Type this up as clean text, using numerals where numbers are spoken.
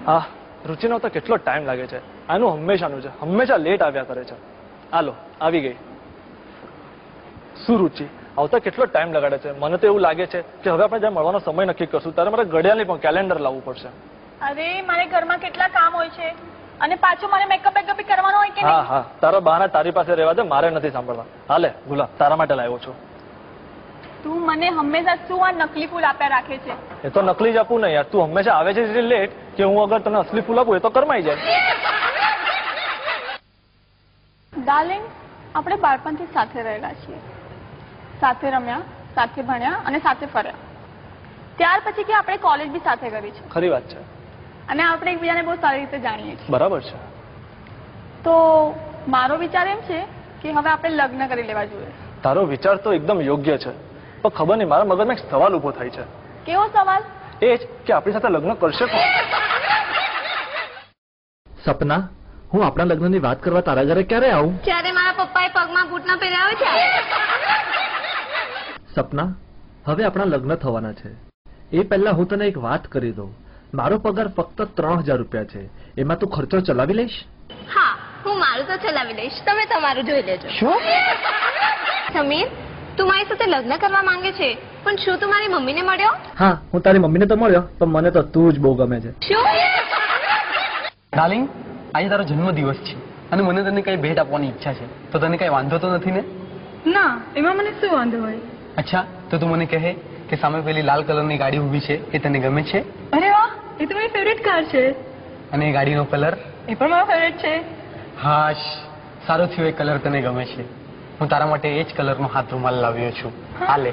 આ રુચિનો તો કેટલો ટાઈમ લાગે છે. આનું હંમેશાનું છે, હંમેશા લેટ આવ્યા કરે છે. હાલો આવી ગઈ. શું રુચિ આવતા કેટલો ટાઈમ લગાડે છે? મને તો એવું લાગે છે કે હવે આપણે જ્યાં મળવાનો સમય નક્કી કરશું ત્યારે મારે ઘડિયાળની પણ કેલેન્ડર લાવવું પડશે. અરે મારે ઘરમાં કેટલા કામ હોય છે અને પાછું મારે મેકઅપ કરવાનો હોય કે નહીં? હા હા, તારા બહાના તારી પાસે રહેવા દે, મારે નથી સાંભળવા. હાલે ગુલાબ, તારા માટે લાવ્યો છું. તું મને હંમેશા શું આ નકલી ફૂલ આપ્યા રાખે છે? એ તો નકલી જ આપું ને યાર. તું હંમેશા આવે છે એટલી લેટ કે હું અગર તને અસલી ફૂલ આપું એ તો કરમાઈ જાય. ડાર્લિંગ, આપણે બાળપણથી સાથે રહેલા છીએ, સાથે રમ્યા, સાથે ભણ્યા અને સાથે ફર્યા. ત્યાર પછી કે આપણે કોલેજ બી સાથે કરી છે. ખરી વાત છે. અને આપણે એકબીજાને બહુ સારી રીતે જાણીએ છીએ. બરાબર છે. તો મારો વિચાર એમ છે કે હવે આપણે લગ્ન કરી લેવા જોઈએ. તારો વિચાર તો એકદમ યોગ્ય છે, પણ ખબર નહીં મારા મગજમાં એક સવાલ ઉભો થાય છે. કેવો સવાલ? એ જ કે આપણી સાથે લગ્ન કરશે કોણ? સપના, હું આપણા લગ્નની વાત કરવા તારા ઘરે ક્યારે આવું? જ્યારે મારા પપ્પાએ પગમાં બૂટ ન પહેર્યા હોય ત્યારે. સપના, હવે આપણા લગ્ન થવાના છે. એ પહેલા હું તને એક વાત કરી દઉં. મારો પગાર ફક્ત 3000 રૂપિયા છે. એમાં તું ખર્ચો ચલાવી લઈશ? હા, હું મારું તો ચલાવી લઈશ, તમે તમારું જોઈ લેજો. શું? સમીર, તું મારી સાથે લગ્ન કરવા માંગે છે, પણ શું તું મારી મમ્મીને મળ્યો? હા, હું તારી મમ્મીને તો મળ્યો, પણ મને તો તું જ બહુ ગમે છે. શું? ડાર્લિંગ, આજે તારો જન્મદિવસ છે અને મને તને કઈ ભેટ આપવાની ઈચ્છા છે, તો તને કઈ વાંધો તો નથી ને? ના, એમાં મને શું વાંધો હોય? અચ્છા, તો તું મને કહે કે સામે પેલી લાલ કલરની ગાડી ઊભી છે એ તને ગમે છે? અરે વાહ, એ તો મારી ફેવરેટ કાર છે. અને એ ગાડીનો કલર? એ પણ મારો ફેવરેટ છે. હાશ, સારું થયું એ કલર તને ગમે છે. હું તારા માટે એ જ કલરનો હાથ રૂમાલ લાવ્યો છું. હાલે.